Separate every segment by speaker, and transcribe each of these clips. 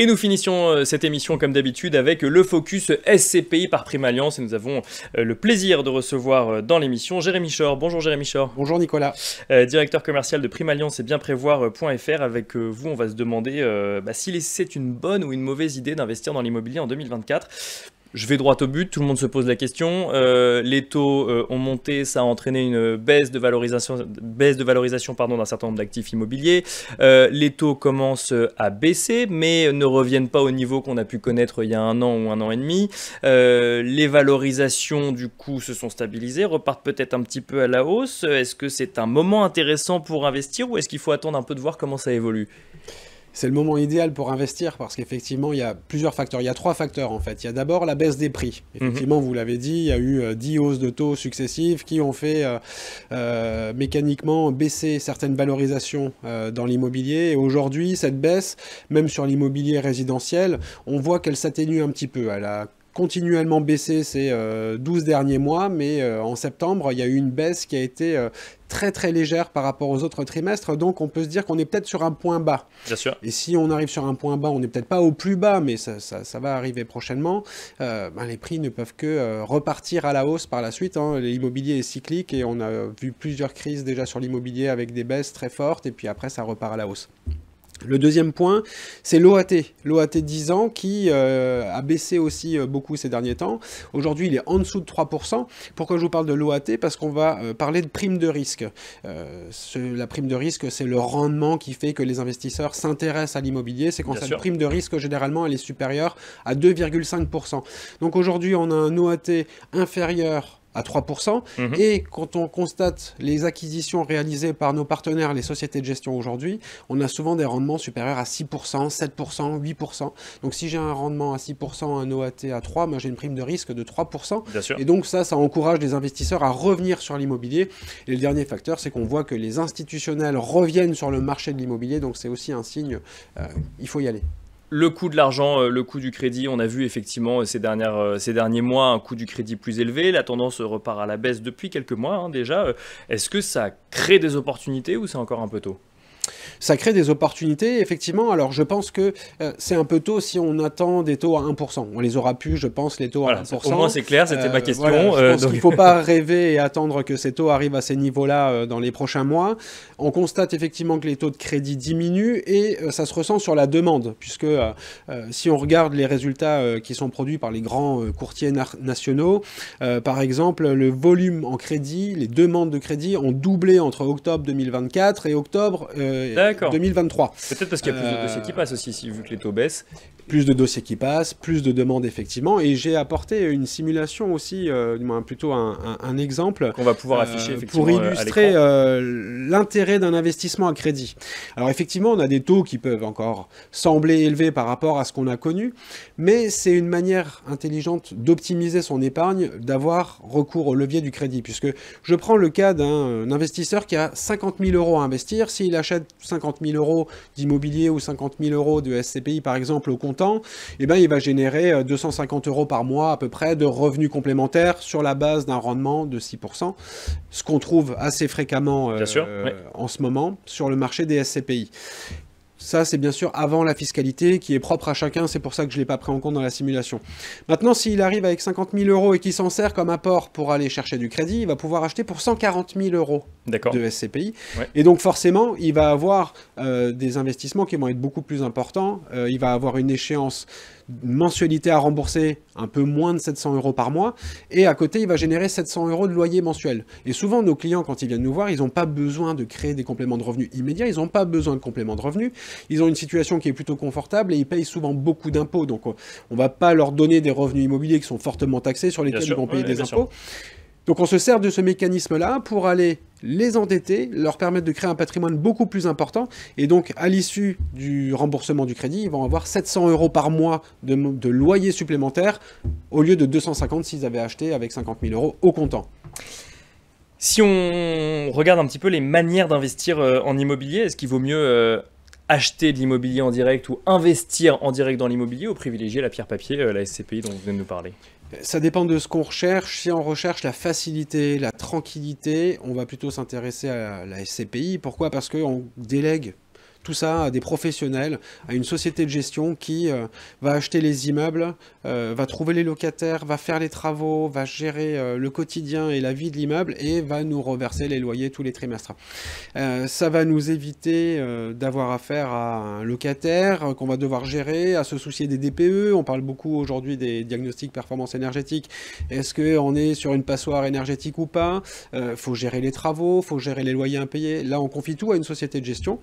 Speaker 1: Et nous finissions cette émission comme d'habitude avec le focus SCPI par Primalliance et nous avons le plaisir de recevoir dans l'émission Jérémy Chor. Bonjour Jérémy Chor.
Speaker 2: Bonjour Nicolas.
Speaker 1: Directeur commercial de Primalliance et bienprévoir.fr. Avec vous, on va se demander si c'est une bonne ou une mauvaise idée d'investir dans l'immobilier en 2024. Je vais droit au but, tout le monde se pose la question. Les taux ont monté, ça a entraîné une baisse de valorisation d'un certain nombre d'actifs immobiliers. Les taux commencent à baisser, mais ne reviennent pas au niveau qu'on a pu connaître il y a 1 an ou 1 an et demi. Les valorisations, du coup, se sont stabilisées, repartent peut-être un petit peu à la hausse. Est-ce que c'est un moment intéressant pour investir ou est-ce qu'il faut attendre un peu de voir comment ça évolue ?
Speaker 2: C'est le moment idéal pour investir parce qu'effectivement, il y a plusieurs facteurs. Il y a 3 facteurs en fait. Il y a d'abord la baisse des prix. Effectivement, vous l'avez dit, il y a eu 10 hausses de taux successives qui ont fait mécaniquement baisser certaines valorisations dans l'immobilier. Et aujourd'hui, cette baisse, même sur l'immobilier résidentiel, on voit qu'elle s'atténue un petit peu. Elle a continuellement baissé ces 12 derniers mois, mais en septembre, il y a eu une baisse qui a été très légère par rapport aux autres trimestres, donc on peut se dire qu'on est peut-être sur un point bas.
Speaker 1: Bien sûr.
Speaker 2: Et si on arrive sur un point bas, on n'est peut-être pas au plus bas, mais ça va arriver prochainement, les prix ne peuvent que repartir à la hausse par la suite. L'immobilier est cyclique et on a vu plusieurs crises déjà sur l'immobilier avec des baisses très fortes, et puis après ça repart à la hausse. Le deuxième point, c'est l'OAT. L'OAT 10 ans qui a baissé aussi beaucoup ces derniers temps. Aujourd'hui, il est en dessous de 3%. Pourquoi je vous parle de l'OAT ? Parce qu'on va parler de prime de risque. La prime de risque, c'est le rendement qui fait que les investisseurs s'intéressent à l'immobilier. C'est quand cette prime de risque, généralement, elle est supérieure à 2,5%. Donc aujourd'hui, on a un OAT inférieur à 3%, et quand on constate les acquisitions réalisées par nos partenaires, les sociétés de gestion aujourd'hui, on a souvent des rendements supérieurs à 6%, 7%, 8%. Donc si j'ai un rendement à 6%, un OAT à 3%, moi j'ai une prime de risque de 3%.
Speaker 1: Bien sûr.
Speaker 2: Et donc ça encourage les investisseurs à revenir sur l'immobilier. Et le dernier facteur, c'est qu'on voit que les institutionnels reviennent sur le marché de l'immobilier, donc c'est aussi un signe, il faut y aller.
Speaker 1: Le coût de l'argent, le coût du crédit, on a vu effectivement ces derniers mois un coût du crédit plus élevé. La tendance repart à la baisse depuis quelques mois déjà. Est-ce que ça crée des opportunités ou c'est encore un peu tôt ?
Speaker 2: Ça crée des opportunités, effectivement. Alors, je pense que c'est un peu tôt si on attend des taux à 1%. On les aura pu, je pense, les taux à 1%.
Speaker 1: Au moins, c'est clair, c'était ma question.
Speaker 2: Voilà, je pense qu'il ne faut pas rêver et attendre que ces taux arrivent à ces niveaux-là dans les prochains mois. On constate effectivement que les taux de crédit diminuent et ça se ressent sur la demande, puisque si on regarde les résultats qui sont produits par les grands courtiers nationaux, par exemple, le volume en crédit, les demandes de crédit ont doublé entre octobre 2024 et octobre 2023.
Speaker 1: Peut-être parce qu'il y a plus de dossiers qui passent aussi, vu que les taux baissent.
Speaker 2: Plus de dossiers qui passent, plus de demandes effectivement. Et j'ai apporté une simulation aussi, plutôt un exemple.
Speaker 1: Qu'on va pouvoir afficher effectivement
Speaker 2: pour illustrer l'intérêt d'un investissement à crédit. Alors effectivement, on a des taux qui peuvent encore sembler élevés par rapport à ce qu'on a connu, mais c'est une manière intelligente d'optimiser son épargne, d'avoir recours au levier du crédit. Puisque je prends le cas d'un investisseur qui a 50 000 euros à investir. S'il achète 50 000 euros d'immobilier ou 50 000 euros de SCPI par exemple au comptant, il va générer 250 euros par mois à peu près de revenus complémentaires sur la base d'un rendement de 6%, ce qu'on trouve assez fréquemment en ce moment sur le marché des SCPI. Ça, c'est bien sûr avant la fiscalité qui est propre à chacun, c'est pour ça que je ne l'ai pas pris en compte dans la simulation. Maintenant, s'il arrive avec 50 000 euros et qu'il s'en sert comme apport pour aller chercher du crédit, il va pouvoir acheter pour 140 000 euros de SCPI. Ouais. Et donc forcément, il va avoir des investissements qui vont être beaucoup plus importants. Il va avoir une échéance mensualité à rembourser un peu moins de 700 euros par mois, et à côté il va générer 700 euros de loyer mensuel. Et souvent nos clients, quand ils viennent nous voir, ils n'ont pas besoin de créer des compléments de revenus immédiats, ils n'ont pas besoin de compléments de revenus, ils ont une situation qui est plutôt confortable et ils payent souvent beaucoup d'impôts, donc on ne va pas leur donner des revenus immobiliers qui sont fortement taxés, sur lesquels ils vont payer des impôts. Donc on se sert de ce mécanisme-là pour aller les endetter, leur permettre de créer un patrimoine beaucoup plus important, et donc à l'issue du remboursement du crédit, ils vont avoir 700 euros par mois de loyer supplémentaire, au lieu de 250 s'ils avaient acheté avec 50 000 euros au comptant.
Speaker 1: Si on regarde un petit peu les manières d'investir en immobilier, est-ce qu'il vaut mieux acheter de l'immobilier en direct ou investir en direct dans l'immobilier, ou privilégier la pierre papier, la SCPI dont vous venez de nous parler ?
Speaker 2: Ça dépend de ce qu'on recherche. Si on recherche la facilité, la tranquillité, on va plutôt s'intéresser à la SCPI. Pourquoi ? Parce qu'on délègue tout ça à des professionnels, à une société de gestion qui va acheter les immeubles, va trouver les locataires, va faire les travaux, va gérer le quotidien et la vie de l'immeuble et va nous reverser les loyers tous les trimestres. Ça va nous éviter d'avoir affaire à un locataire qu'on va devoir gérer, à se soucier des DPE. On parle beaucoup aujourd'hui des diagnostics performance énergétique. Est-ce qu'on est sur une passoire énergétique ou pas? Faut gérer les travaux, faut gérer les loyers impayés. Là, on confie tout à une société de gestion.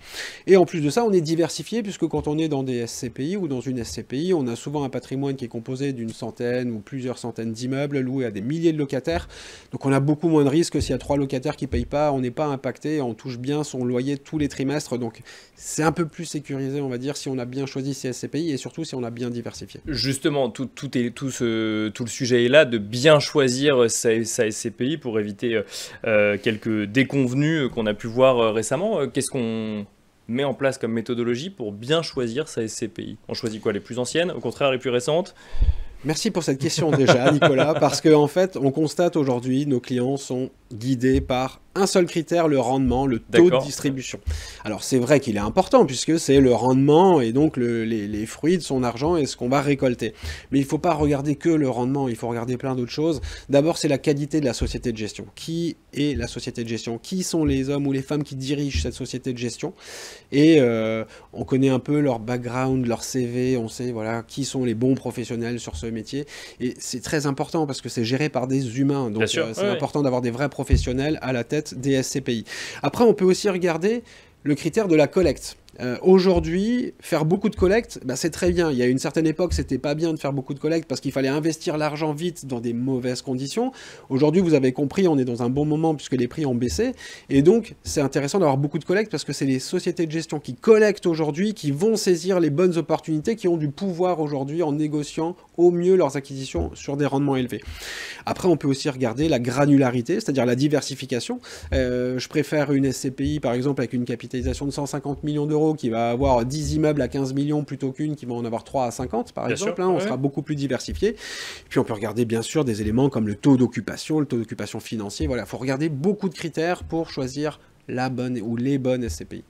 Speaker 2: Et en plus de ça, on est diversifié puisque quand on est dans des SCPI ou dans une SCPI, on a souvent un patrimoine qui est composé d'une centaine ou plusieurs centaines d'immeubles loués à des milliers de locataires. Donc on a beaucoup moins de risques. S'il y a 3 locataires qui ne payent pas, on n'est pas impacté, on touche bien son loyer tous les trimestres. Donc c'est un peu plus sécurisé, on va dire, si on a bien choisi ces SCPI et surtout si on a bien diversifié.
Speaker 1: Justement, tout le sujet est là de bien choisir sa SCPI pour éviter quelques déconvenues qu'on a pu voir récemment. Qu'est-ce qu'on met en place comme méthodologie pour bien choisir sa SCPI? On choisit quoi, les plus anciennes, au contraire les plus récentes?
Speaker 2: Merci pour cette question déjà, Nicolas, parce qu'en fait, on constate aujourd'hui, nos clients sont guidés par un seul critère, le rendement, le taux de distribution. Alors c'est vrai qu'il est important puisque c'est le rendement et donc les fruits de son argent et ce qu'on va récolter. Mais il ne faut pas regarder que le rendement, il faut regarder plein d'autres choses. D'abord, c'est la qualité de la société de gestion. Qui est la société de gestion? Qui sont les hommes ou les femmes qui dirigent cette société de gestion? Et on connaît un peu leur background, leur CV, on sait voilà, qui sont les bons professionnels sur ce métier. Et c'est très important parce que c'est géré par des humains. Donc c'est important d'avoir des vrais professionnels à la tête des SCPI. Après, on peut aussi regarder le critère de la collecte. Aujourd'hui, faire beaucoup de collecte, c'est très bien. Il y a une certaine époque, c'était pas bien de faire beaucoup de collecte parce qu'il fallait investir l'argent vite dans des mauvaises conditions. Aujourd'hui, vous avez compris, on est dans un bon moment puisque les prix ont baissé. Et donc, c'est intéressant d'avoir beaucoup de collecte parce que c'est les sociétés de gestion qui collectent aujourd'hui, qui vont saisir les bonnes opportunités, qui ont du pouvoir aujourd'hui en négociant au mieux leurs acquisitions sur des rendements élevés. Après, on peut aussi regarder la granularité, c'est-à-dire la diversification. Je préfère une SCPI, par exemple, avec une capitalisation de 150 millions d'euros qui va avoir 10 immeubles à 15 millions plutôt qu'une qui va en avoir 3 à 50 par exemple, on sera beaucoup plus diversifié. Puis on peut regarder bien sûr des éléments comme le taux d'occupation financier, voilà, il faut regarder beaucoup de critères pour choisir la bonne ou les bonnes SCPI.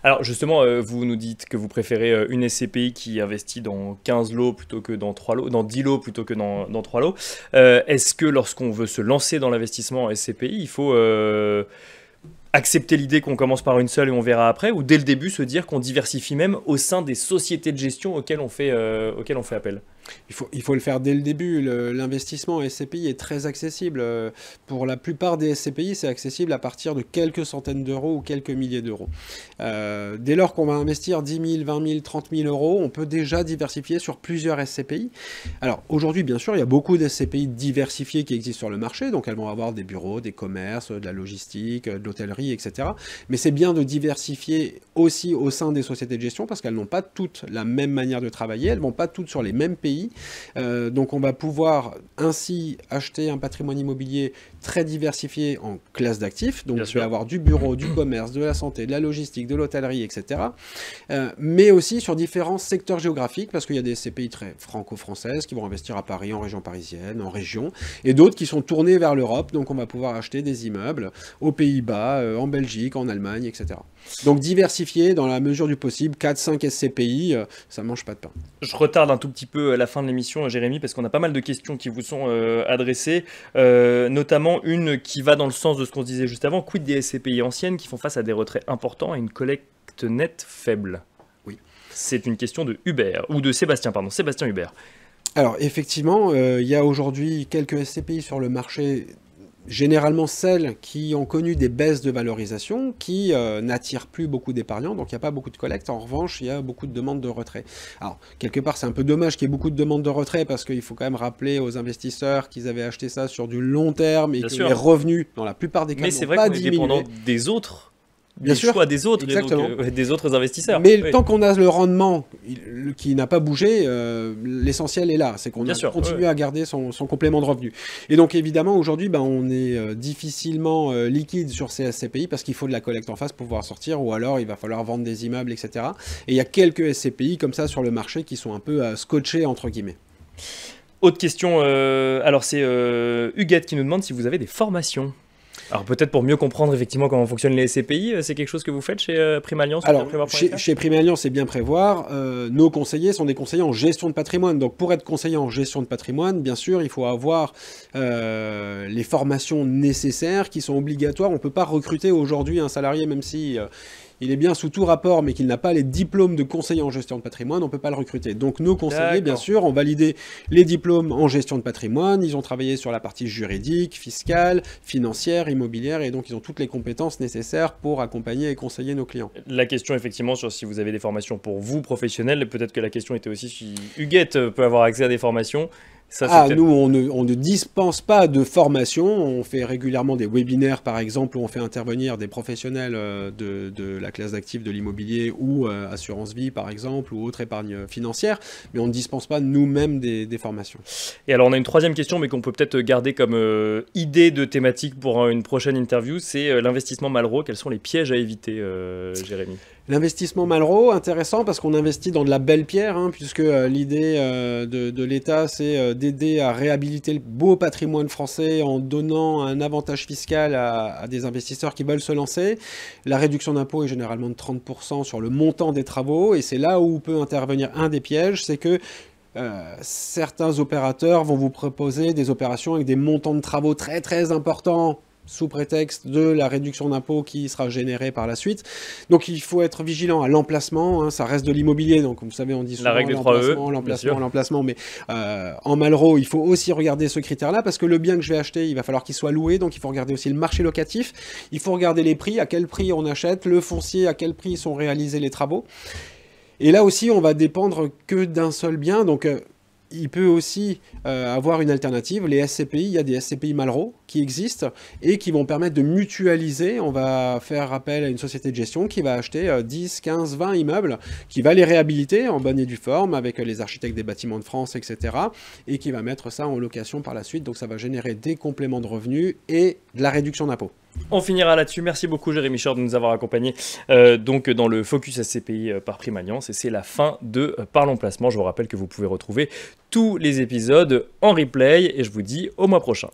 Speaker 1: Alors justement, vous nous dites que vous préférez une SCPI qui investit dans 15 lots plutôt que dans 3 lots, dans 10 lots plutôt que dans 3 lots. Est-ce que lorsqu'on veut se lancer dans l'investissement en SCPI, il faut accepter l'idée qu'on commence par une seule et on verra après, ou dès le début se dire qu'on diversifie même au sein des sociétés de gestion auxquelles on fait appel?
Speaker 2: Il faut le faire dès le début. L'investissement en SCPI est très accessible. Pour la plupart des SCPI, c'est accessible à partir de quelques centaines d'euros ou quelques milliers d'euros. Dès lors qu'on va investir 10 000, 20 000, 30 000 euros, on peut déjà diversifier sur plusieurs SCPI. Alors aujourd'hui, bien sûr, il y a beaucoup de SCPI diversifiées qui existent sur le marché, donc elles vont avoir des bureaux, des commerces, de la logistique, de l'hôtellerie, etc. Mais c'est bien de diversifier aussi au sein des sociétés de gestion parce qu'elles n'ont pas toutes la même manière de travailler, elles ne vont pas toutes sur les mêmes pays. Donc on va pouvoir ainsi acheter un patrimoine immobilier très diversifié en classes d'actifs. Donc je vais avoir du bureau, du commerce, de la santé, de la logistique, de l'hôtellerie, etc. Mais aussi sur différents secteurs géographiques parce qu'il y a des SCPI très franco-françaises qui vont investir à Paris, en région parisienne, en région, et d'autres qui sont tournés vers l'Europe. Donc on va pouvoir acheter des immeubles aux Pays-Bas, en Belgique, en Allemagne, etc. Donc diversifier dans la mesure du possible, 4-5 SCPI, ça ne mange pas de pain.
Speaker 1: Je retarde un tout petit peu la fin de l'émission, Jérémy, parce qu'on a pas mal de questions qui vous sont adressées, notamment une qui va dans le sens de ce qu'on se disait juste avant. Quid des SCPI anciennes qui font face à des retraits importants et une collecte nette faible?
Speaker 2: Oui.
Speaker 1: C'est une question de Hubert, ou de Sébastien, pardon, Sébastien Hubert.
Speaker 2: Alors effectivement, il y a aujourd'hui quelques SCPI sur le marché, généralement celles qui ont connu des baisses de valorisation, qui n'attirent plus beaucoup d'épargnants, donc il n'y a pas beaucoup de collecte. En revanche, il y a beaucoup de demandes de retrait. Alors, quelque part, c'est un peu dommage qu'il y ait beaucoup de demandes de retrait, parce qu'il faut quand même rappeler aux investisseurs qu'ils avaient acheté ça sur du long terme, et que les revenus, dans la plupart des cas, n'ont pas diminué.
Speaker 1: Mais c'est vrai qu'on est dépendant des autres.
Speaker 2: Bien sûr,
Speaker 1: choix des autres,
Speaker 2: exactement.
Speaker 1: Et donc, des autres investisseurs.
Speaker 2: Mais tant qu'on a le rendement qui n'a pas bougé, l'essentiel est là. C'est qu'on continue à garder son complément de revenu. Et donc évidemment, aujourd'hui, on est difficilement liquide sur ces SCPI parce qu'il faut de la collecte en face pour pouvoir sortir, ou alors il va falloir vendre des immeubles, etc. Et il y a quelques SCPI comme ça sur le marché qui sont un peu scotchés, entre guillemets.
Speaker 1: Autre question, alors c'est Huguette qui nous demande si vous avez des formations. Alors peut-être pour mieux comprendre effectivement comment fonctionnent les SCPI, c'est quelque chose que vous faites chez Primalliance?
Speaker 2: Alors, chez Primalliance, c'est bien prévoir. Nos conseillers sont des conseillers en gestion de patrimoine. Donc, pour être conseiller en gestion de patrimoine, bien sûr, il faut avoir les formations nécessaires qui sont obligatoires. On ne peut pas recruter aujourd'hui un salarié, même si il est bien sous tout rapport, mais qu'il n'a pas les diplômes de conseiller en gestion de patrimoine, on ne peut pas le recruter. Donc, nos conseillers, bien sûr, ont validé les diplômes en gestion de patrimoine. Ils ont travaillé sur la partie juridique, fiscale, financière, immobilière, et donc ils ont toutes les compétences nécessaires pour accompagner et conseiller nos clients.
Speaker 1: La question, effectivement, sur si vous avez des formations pour vous, professionnels, peut-être que la question était aussi si Huguette peut avoir accès à des formations.
Speaker 2: Ça, nous, on ne dispense pas de formation. On fait régulièrement des webinaires, par exemple, où on fait intervenir des professionnels de la classe d'actifs de l'immobilier ou assurance vie, par exemple, ou autre épargne financière. Mais on ne dispense pas nous-mêmes des formations.
Speaker 1: Et alors, on a une troisième question, mais qu'on peut peut-être garder comme idée de thématique pour une prochaine interview. C'est l'investissement Malraux. Quels sont les pièges à éviter, Jérémy?
Speaker 2: L'investissement Malraux, intéressant parce qu'on investit dans de la belle pierre, puisque l'idée de l'État, c'est d'aider à réhabiliter le beau patrimoine français en donnant un avantage fiscal à des investisseurs qui veulent se lancer. La réduction d'impôt est généralement de 30% sur le montant des travaux, et c'est là où peut intervenir un des pièges, c'est que certains opérateurs vont vous proposer des opérations avec des montants de travaux très très importants, sous prétexte de la réduction d'impôt qui sera générée par la suite. Donc il faut être vigilant à l'emplacement, ça reste de l'immobilier, donc comme vous savez on dit souvent l'emplacement, mais en Malraux il faut aussi regarder ce critère-là, parce que le bien que je vais acheter, il va falloir qu'il soit loué, donc il faut regarder aussi le marché locatif, il faut regarder les prix, à quel prix on achète, le foncier, à quel prix sont réalisés les travaux. Et là aussi on va dépendre que d'un seul bien, donc il peut aussi avoir une alternative. Les SCPI, il y a des SCPI Malraux qui existent et qui vont permettre de mutualiser. On va faire appel à une société de gestion qui va acheter 10, 15, 20 immeubles, qui va les réhabiliter en bonne et due forme avec les architectes des bâtiments de France, etc. et qui va mettre ça en location par la suite. Donc ça va générer des compléments de revenus et de la réduction d'impôts.
Speaker 1: On finira là-dessus. Merci beaucoup Jérémy Shore de nous avoir accompagnés donc dans le Focus SCPI par Primalliance. Et c'est la fin de Parlons Placement. Je vous rappelle que vous pouvez retrouver tous les épisodes en replay et je vous dis au mois prochain.